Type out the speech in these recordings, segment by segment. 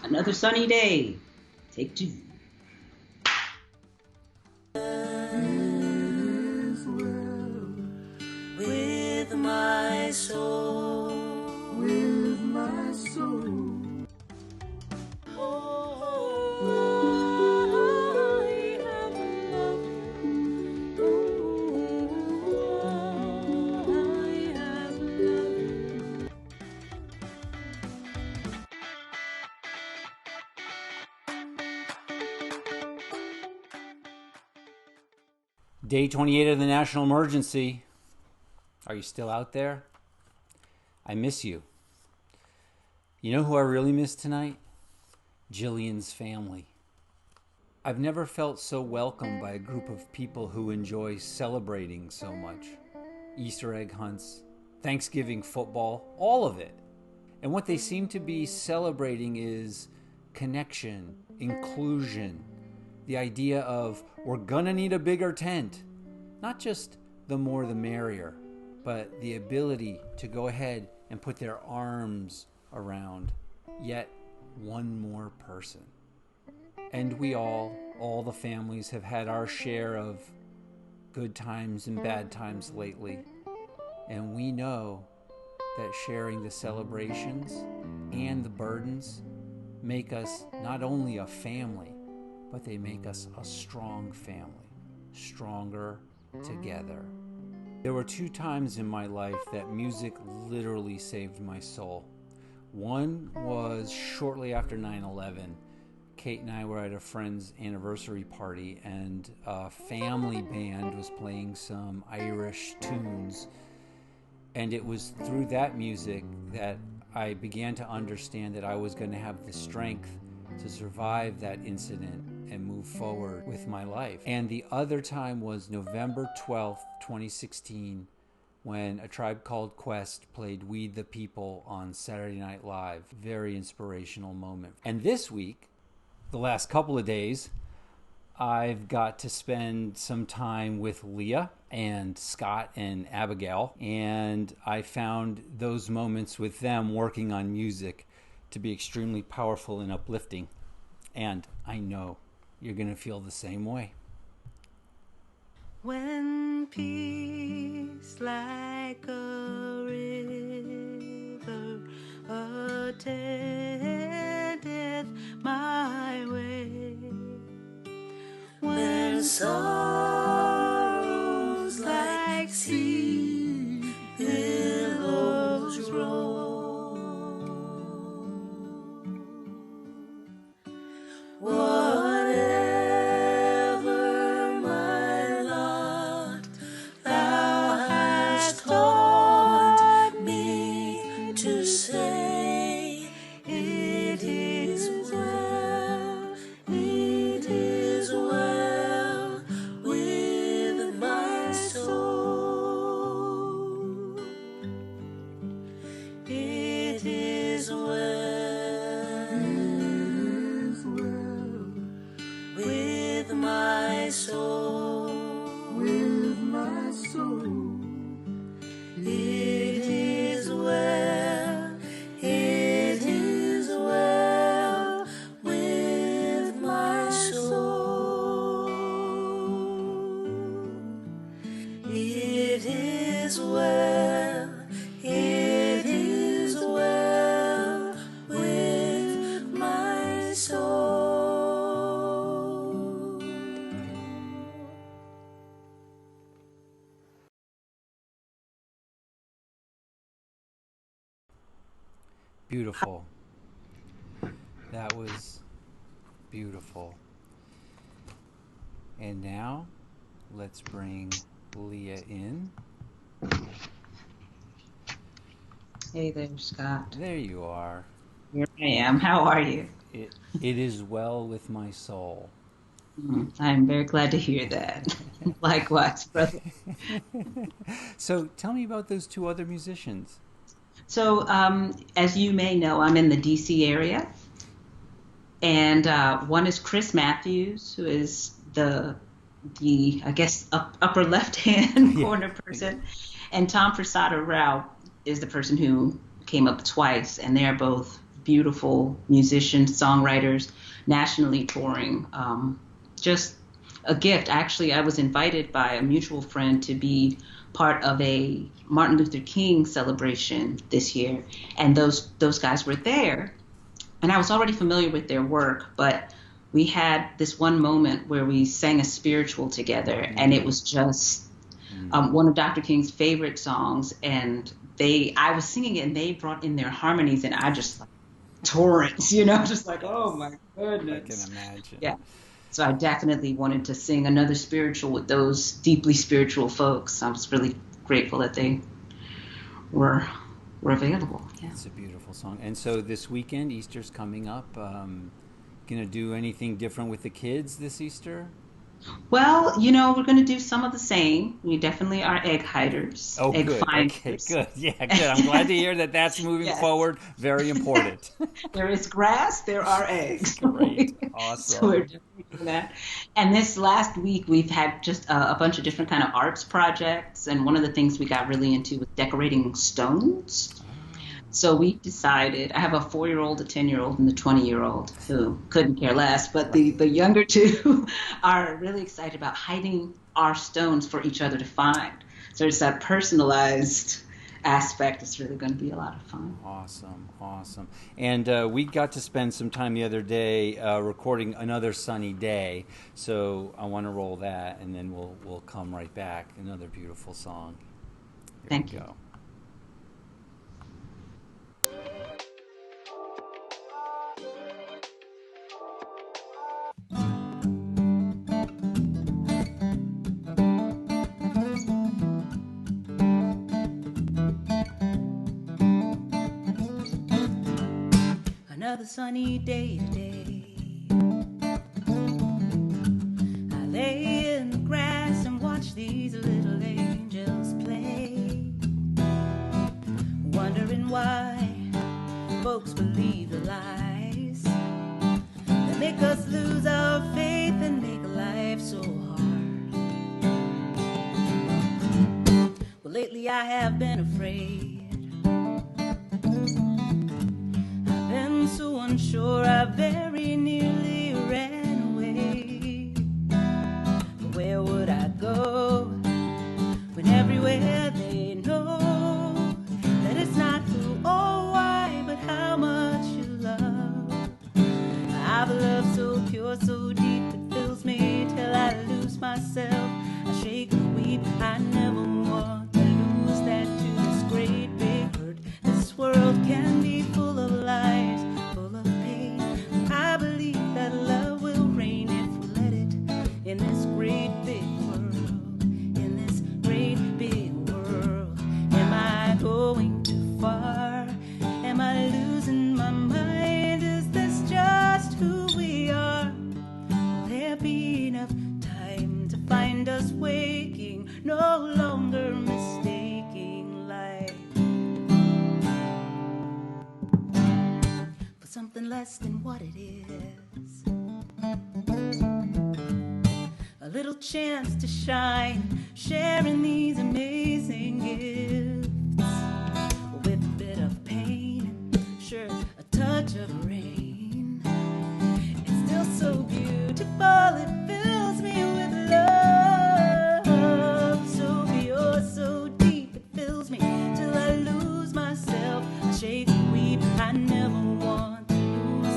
Another sunny day. Take two. With my soul, with my soul. Day 28 of the national emergency. Are you still out there? I miss you. You know who I really miss tonight? Jillian's family. I've never felt so welcomed by a group of people who enjoy celebrating so much. Easter egg hunts, Thanksgiving football, all of it. And what they seem to be celebrating is connection, inclusion, the idea of we're gonna need a bigger tent. Not just the more the merrier, but the ability to go ahead and put their arms around yet one more person. And we all the families have had our share of good times and bad times lately. And we know that sharing the celebrations and the burdens make us not only a family, but they make us a strong family, stronger together. There were 2 times in my life that music literally saved my soul. One was shortly after 9/11. Kate and I were at a friend's anniversary party, and a family band was playing some Irish tunes. And it was through that music that I began to understand that I was going to have the strength to survive that incident and move forward with my life. And the other time was November 12th, 2016, when A Tribe Called Quest played We the People on Saturday Night Live. Very inspirational moment. And this week, the last couple of days, I've got to spend some time with Lea and Scott and Abigail, and I found those moments with them working on music to be extremely powerful and uplifting. And I know you're going to feel the same way. When peace like a river attendeth my way, when sorrows like sea billows roll, whatever my lot, thou hast taught me to say, it is well, it is well with my soul. It is well with my soul, with my soul. It is well, it is well with my soul. It is well, it is well with my soul. Beautiful. That was beautiful. And now, let's bring Lea in. Hey there, Scott. There you are. Here I am. How are you? It is well with my soul. I'm very glad to hear that. Likewise, brother. So tell me about those 2 other musicians. So, as you may know, I'm in the D.C. area. And one is Chris Matthews, who is the I guess, upper left-hand corner person. And Tom Prasada-Rao is the person who came up twice. And they're both beautiful musicians, songwriters, nationally touring. Just a gift. Actually, I was invited by a mutual friend to be part of a Martin Luther King celebration this year, and those guys were there, and I was already familiar with their work, but we had this one moment where we sang a spiritual together, and it was just one of Dr. King's favorite songs, and I was singing it, and they brought in their harmonies, and I just like torrents, just like, oh my goodness. I can imagine. Yeah. So I definitely wanted to sing another spiritual with those deeply spiritual folks. I was really grateful that they were available. Yeah. It's a beautiful song. And so this weekend, Easter's coming up. Gonna do anything different with the kids this Easter? Well, we're going to do some of the same. We definitely are egg hiders. Oh, egg good. finders. Okay, good. Yeah, good. I'm glad to hear that that's moving Yes. forward. Very important. There is grass, there are eggs. Great. Awesome. So we're definitely doing that. And this last week, we've had just a bunch of different kind of arts projects. And one of the things we got really into was decorating stones. So we decided, I have a 4-year-old, a 10-year-old, and a 20-year-old who couldn't care less, but the younger two are really excited about hiding our stones for each other to find. So it's that personalized aspect. It's really going to be a lot of fun. Awesome. And we got to spend some time the other day recording Another Sunny Day. So I want to roll that, and then we'll come right back. Another beautiful song. Here Thank we you. go. Another sunny day today. I lay in the grass and watch these little angels play, wondering why folks believe the lies that make us lose our faith and make life so hard. Well, lately I have been afraid. So unsure, I very nearly ran away. But where would I go when everywhere they know that it's not who or why, but how much you love? I've a love so pure, so deep, it fills me till I lose myself. I shake and weep, I never want to lose that to this great big hurt. This world can be full of lies, I believe that love will reign if we let it in this great big world, in this great big world. Am I going too far? Am I losing my mind? Is this just who we are? Will there be enough time to find us waking, no longer mistaking life for something less than what it is? A little chance to shine, sharing these amazing gifts with a bit of pain, sure, a touch of rain. It's still so beautiful, it fills me with love, so pure, so deep, it fills me till I lose myself. I shake and weep, I never want in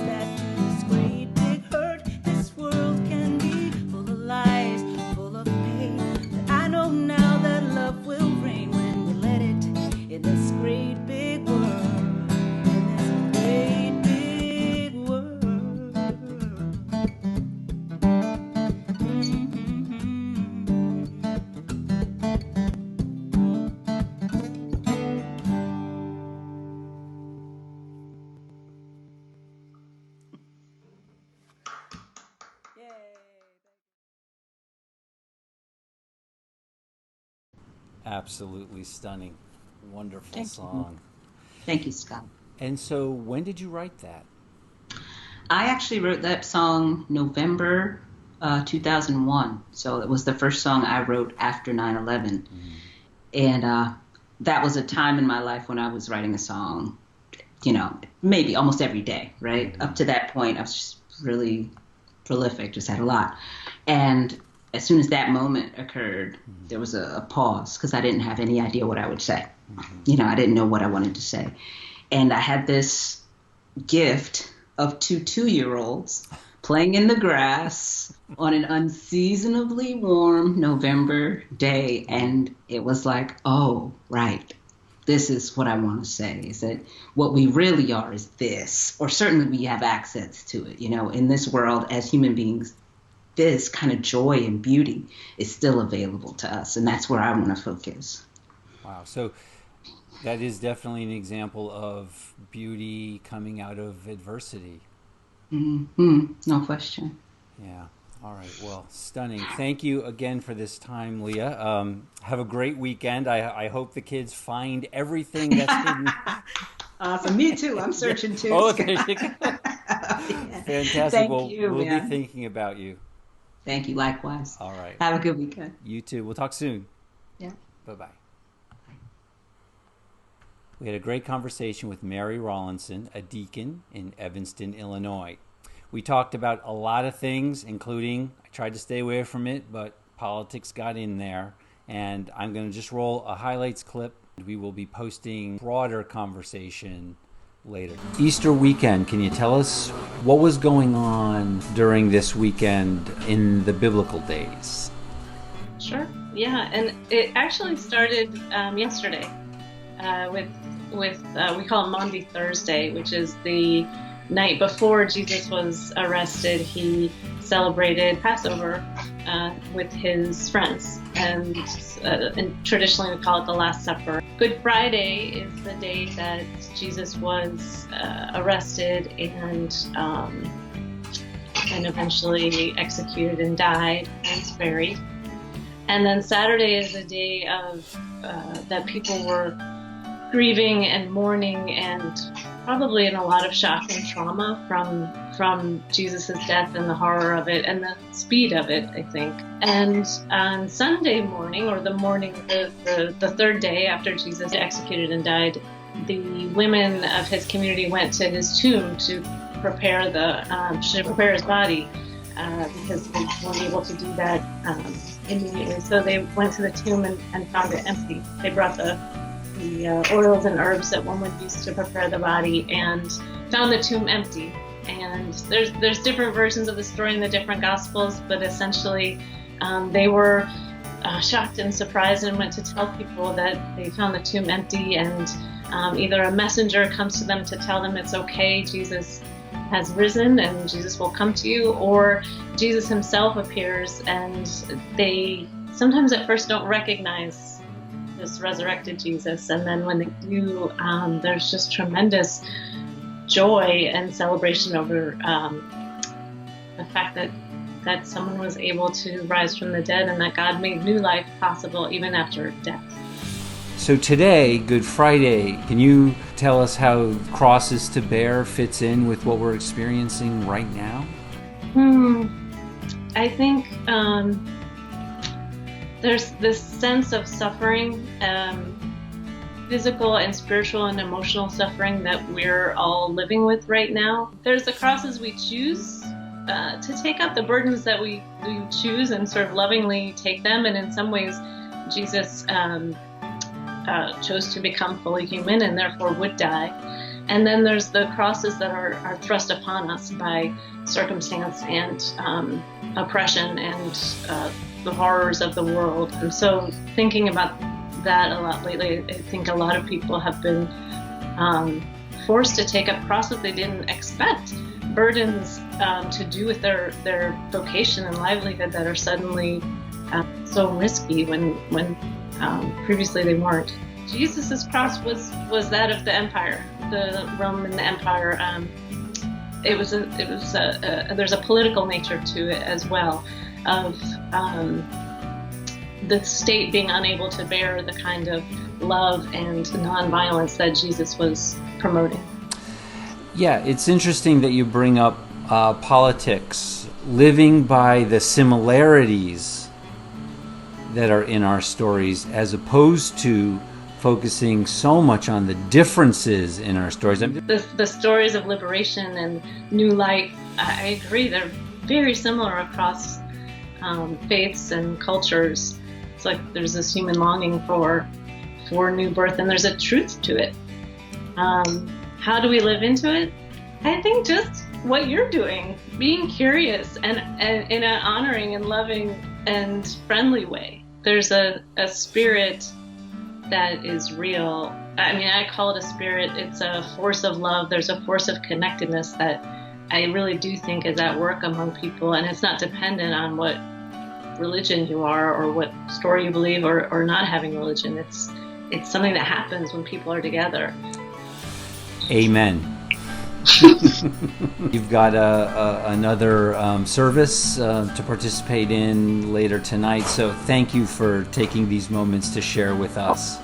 this great big world, in this great big world. Absolutely stunning. Wonderful Thank song. Thank you, Scott. And so when did you write that? I actually wrote that song November 2001. So it was the first song I wrote after 9/11. And that was a time in my life when I was writing a song maybe almost every day, right? Up to that point, I was just really prolific, just had a lot. And as soon as that moment occurred, there was a pause because I didn't have any idea what I would say. I didn't know what I wanted to say. And I had this gift of two 2-year-olds playing in the grass on an unseasonably warm November day. And it was like, oh, right. This is what I want to say, is that what we really are is this, or certainly we have access to it. In this world as human beings, this kind of joy and beauty is still available to us. And that's where I want to focus. Wow. So that is definitely an example of beauty coming out of adversity. No question. Yeah. All right. Well, stunning. Thank you again for this time, Lea. Have a great weekend. I hope the kids find everything that's hidden. Awesome. Me too. I'm searching too. Oh, there you go. Fantastic. Thank you, we'll man. be thinking about you. Thank you. Likewise. All right. Have a good weekend. You too. We'll talk soon. Yeah. Bye-bye. We had a great conversation with Mary Rawlinson, a deacon in Evanston, Illinois. We talked about a lot of things, including, I tried to stay away from it, but politics got in there. And I'm going to just roll a highlights clip. We will be posting broader conversation later. Easter weekend, can you tell us what was going on during this weekend in the biblical days? Sure. Yeah, and it actually started yesterday with we call it Maundy Thursday, which is the night before Jesus was arrested. He celebrated Passover with his friends, and traditionally we call it the Last Supper. Good Friday is the day that Jesus was arrested and eventually executed and died and was buried. And then Saturday is a day of that people were grieving and mourning and probably in a lot of shock and trauma from Jesus' death and the horror of it and the speed of it, I think. And on Sunday morning, or the morning, the third day after Jesus executed and died, the women of his community went to his tomb to prepare his body because they weren't able to do that immediately. So they went to the tomb and found it empty. They brought the oils and herbs that one would use to prepare the body and found the tomb empty. And there's different versions of the story in the different Gospels, but essentially they were shocked and surprised and went to tell people that they found the tomb empty, and either a messenger comes to them to tell them it's okay, Jesus has risen and Jesus will come to you, or Jesus himself appears, and they sometimes at first don't recognize this resurrected Jesus, and then when they do, there's just tremendous joy and celebration over the fact that someone was able to rise from the dead and that God made new life possible even after death. So today, Good Friday, can you tell us how crosses to bear fits in with what we're experiencing right now? I think there's this sense of suffering, physical and spiritual and emotional suffering that we're all living with right now. There's the crosses we choose to take up, the burdens that we choose and sort of lovingly take them, and in some ways Jesus chose to become fully human and therefore would die. And then there's the crosses that are thrust upon us by circumstance and oppression and the horrors of the world. And so thinking about that a lot lately, I think a lot of people have been forced to take up crosses they didn't expect, burdens to do with their vocation and livelihood that are suddenly so risky when previously they weren't. Jesus' cross was that of the empire, the Roman Empire. There's a political nature to it as well, of the state being unable to bear the kind of love and nonviolence that Jesus was promoting. Yeah, it's interesting that you bring up politics, living by the similarities that are in our stories as opposed to focusing so much on the differences in our stories. The stories of liberation and new life, I agree, they're very similar across faiths and cultures. It's like there's this human longing for new birth, and there's a truth to it. How do we live into it? I think just what you're doing, being curious and in an honoring and loving and friendly way. There's a spirit that is real. I mean, I call it a spirit. It's a force of love. There's a force of connectedness that I really do think is at work among people, and it's not dependent on what religion you are or what story you believe or not having religion. It's something that happens when people are together. Amen. You've got another service to participate in later tonight, so thank you for taking these moments to share with us.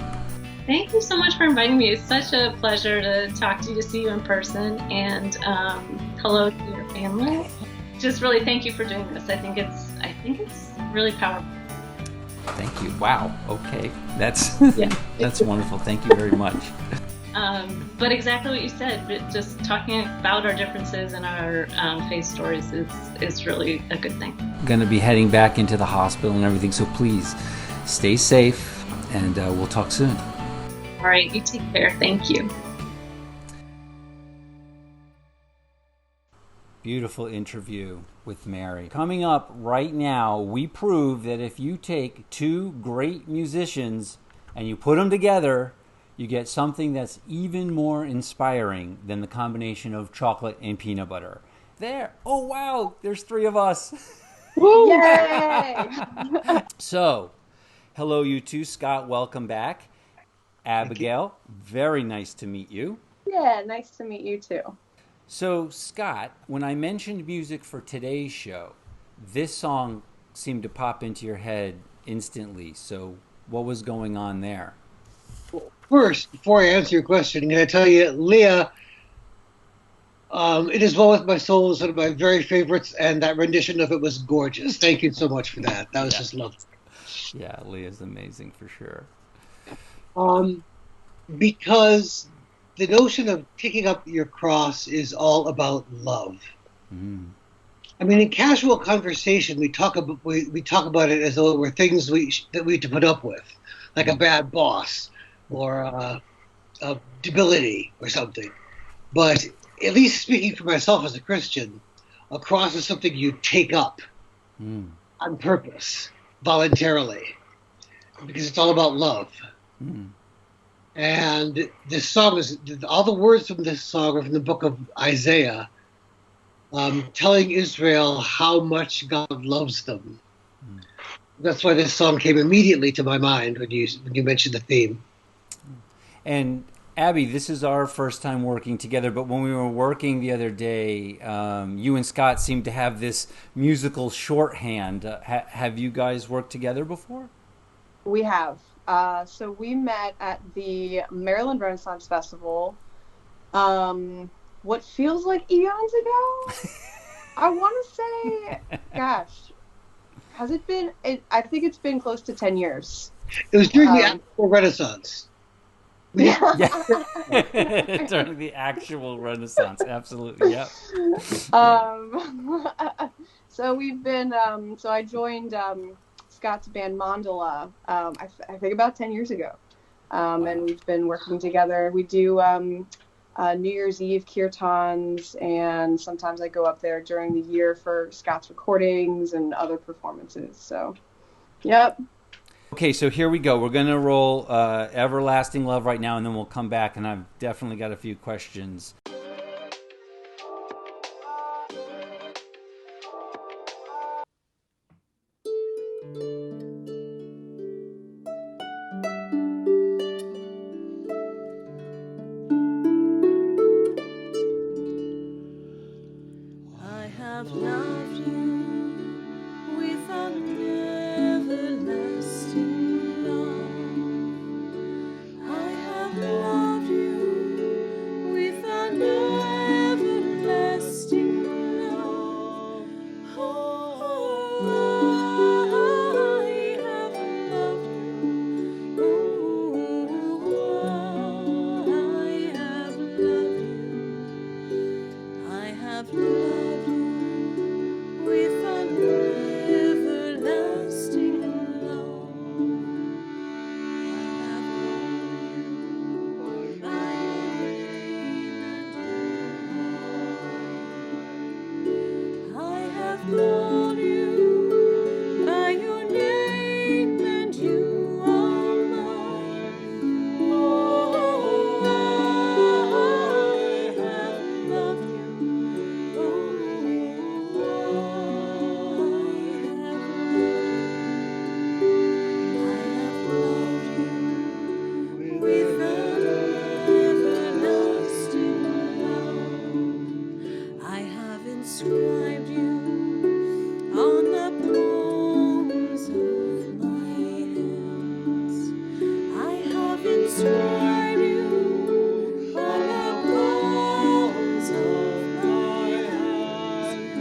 Thank you so much for inviting me. It's such a pleasure to talk to you, to see you in person, and hello to your family. Just really thank you for doing this. I think it's really powerful. Thank you. Wow. Okay. That's that's wonderful. Thank you very much. But exactly what you said, but just talking about our differences and our faith stories is really a good thing. Going to be heading back into the hospital and everything, so please stay safe, and we'll talk soon. All right, you take care. Thank you. Beautiful interview with Mary. Coming up right now, we prove that if you take two great musicians and you put them together, you get something that's even more inspiring than the combination of chocolate and peanut butter. There. Oh, wow. There's three of us. Woo! Yay! So, hello, you two. Scott, welcome back. Abigail, very nice to meet you. Yeah, nice to meet you too. So, Scott, when I mentioned music for today's show, this song seemed to pop into your head instantly. So, what was going on there? First, before I answer your question, I'm going to tell you, Leah, It Is Well With My Soul is one of my very favorites, and that rendition of it was gorgeous. Thank you so much for that. That was just lovely. Yeah, Leah's amazing for sure. Because the notion of picking up your cross is all about love. Mm. I mean, in casual conversation, we talk about it as though it were things that we had to put up with, like a bad boss or a debility or something. But at least speaking for myself as a Christian, a cross is something you take up on purpose, voluntarily, because it's all about love. Mm. And this song all the words from this song are from the book of Isaiah, telling Israel how much God loves them. Mm. That's why this song came immediately to my mind when you mentioned the theme. And Abby, this is our first time working together, but when we were working the other day, you and Scott seemed to have this musical shorthand. Have you guys worked together before? We have. So we met at the Maryland Renaissance Festival, what feels like eons ago. I want to say, gosh, has it been? I think it's been close to 10 years. It was during the actual Renaissance. Yeah. During the actual Renaissance, absolutely, yeah. So we've been. So I joined Scott's band Mandala. I think about 10 years ago, and we've been working together. We do New Year's Eve kirtans, and sometimes I go up there during the year for Scott's recordings and other performances. So, yep. Okay, so here we go. We're going to roll Everlasting Love right now, and then we'll come back, and I've definitely got a few questions. I have loved you with an everlasting love. I have loved you with an everlasting love. Oh, I have loved you. have loved you with an everlasting love. I have called you by your name and you are mine. Oh, I have loved you. Oh, I have loved you with an everlasting love. I have inscribed you on the palms of my hands. I have inscribed you on the palms of my hands.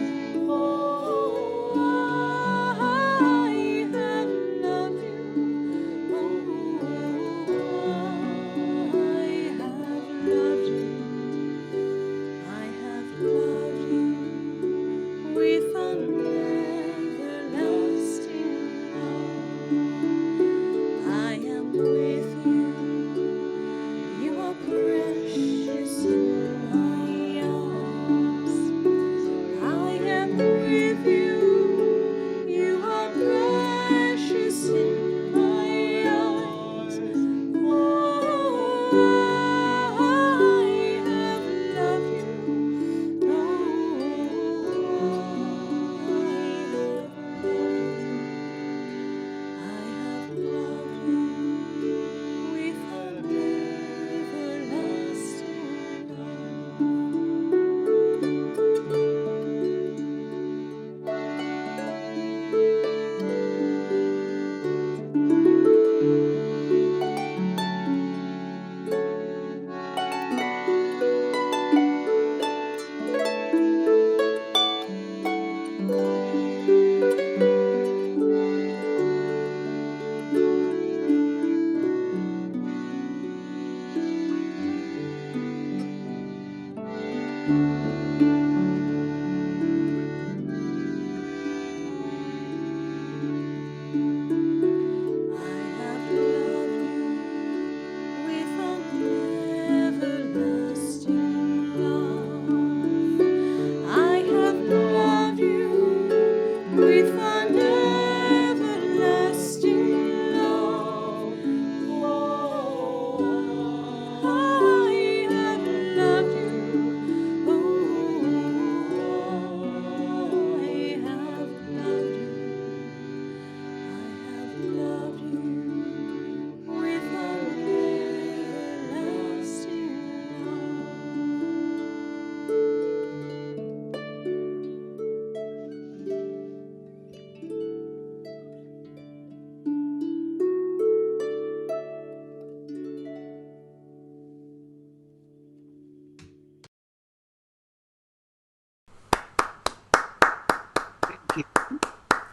Oh, I have loved you. Oh, I have loved you. I have loved you with an everlasting love. I am with you. You are precious in my arms. I am with you. You are precious in my arms. Oh, I have loved you. Oh, I have loved you with an everlasting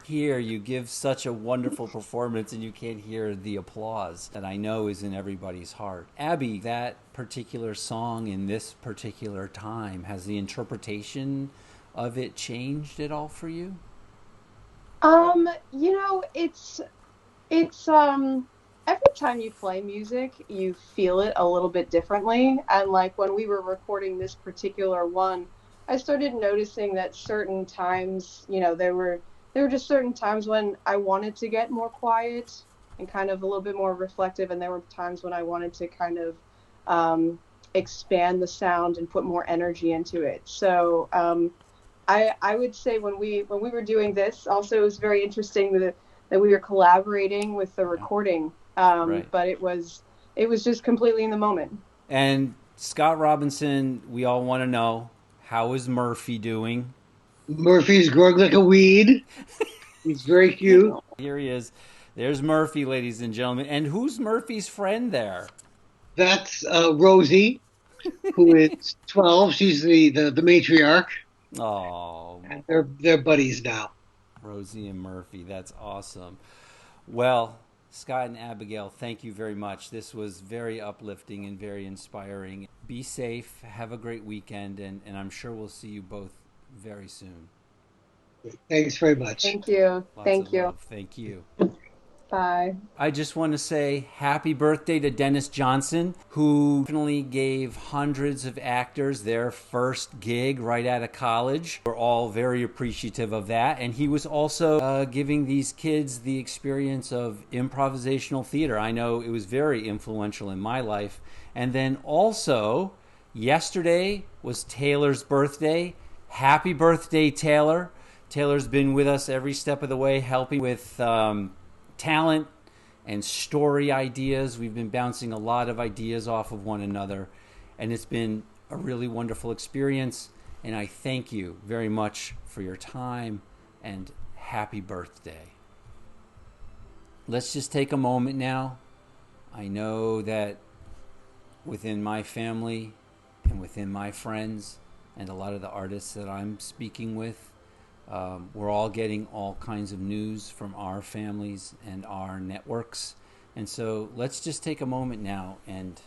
Here, you give such a wonderful performance and you can't hear the applause that I know is in everybody's heart. Abby, that particular song in this particular time, has the interpretation of it changed at all for you? You know, it's every time you play music, you feel it a little bit differently. And like when we were recording this particular one, I started noticing that certain times, you know, there were just certain times when I wanted to get more quiet and kind of a little bit more reflective, and there were times when I wanted to kind of expand the sound and put more energy into it. So I would say when we were doing this, also it was very interesting that we were collaborating with the recording, Right. but it was just completely in the moment. And Scott Robinson, we all want to know, how is Murphy doing? Murphy's growing like a weed. He's very cute. Here he is. There's Murphy, ladies and gentlemen. And who's Murphy's friend there? That's Rosie, who is 12. She's the matriarch. Oh, And they're buddies now. Rosie and Murphy. That's awesome. Well, Scott and Abigail, thank you very much. This was very uplifting and very inspiring. Be safe. Have a great weekend, and I'm sure we'll see you both very soon. Thanks very much. Thank you. Lots Thank of you. love. Thank you. Bye. I just want to say happy birthday to Dennis Johnson, who definitely gave hundreds of actors their first gig right out of college. We're all very appreciative of that. And he was also giving these kids the experience of improvisational theater. I know it was very influential in my life. And then also, yesterday was Taylor's birthday. Happy birthday, Taylor. Taylor's been with us every step of the way, helping with talent and story ideas. We've been bouncing a lot of ideas off of one another, and it's been a really wonderful experience. And I thank you very much for your time, and happy birthday. Let's just take a moment now. I know that within my family and within my friends and a lot of the artists that I'm speaking with, we're all getting all kinds of news from our families and our networks. And so let's just take a moment now and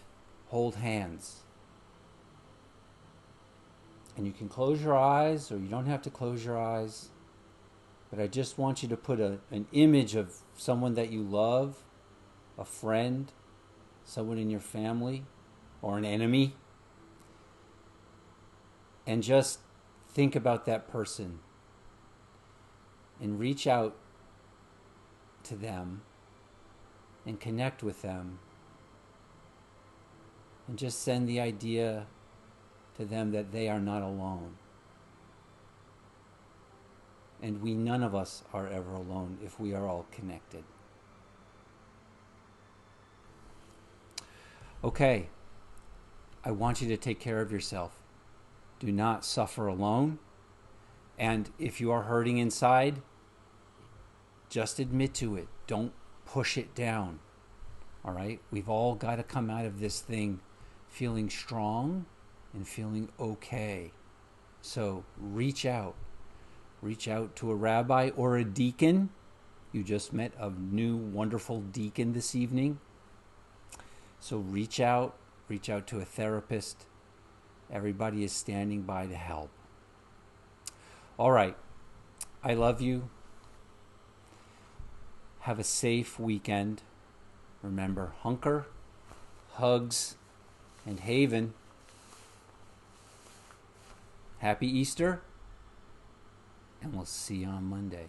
hold hands. And you can close your eyes, or you don't have to close your eyes. But I just want you to put an image of someone that you love, a friend, someone in your family, or an enemy. And just think about that person. And reach out to them and connect with them. And just send the idea to them that they are not alone. And none of us are ever alone if we are all connected. Okay, I want you to take care of yourself. Do not suffer alone. And if you are hurting inside, just admit to it. Don't push it down. All right? We've all got to come out of this thing feeling strong and feeling okay. So reach out. Reach out to a rabbi or a deacon. You just met a new wonderful deacon this evening. So reach out to a therapist. Everybody is standing by to help. All right. I love you. Have a safe weekend. Remember, hunker, hugs, and haven. Happy Easter, and we'll see you on Monday.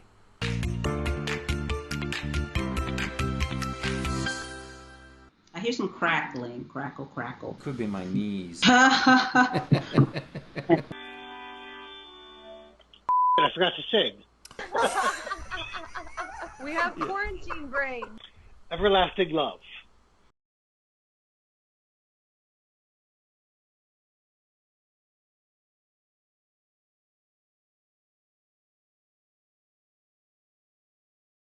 I hear some crackling. Crackle, crackle. Could be my knees. I forgot to sing. We have quarantine brain. Everlasting love.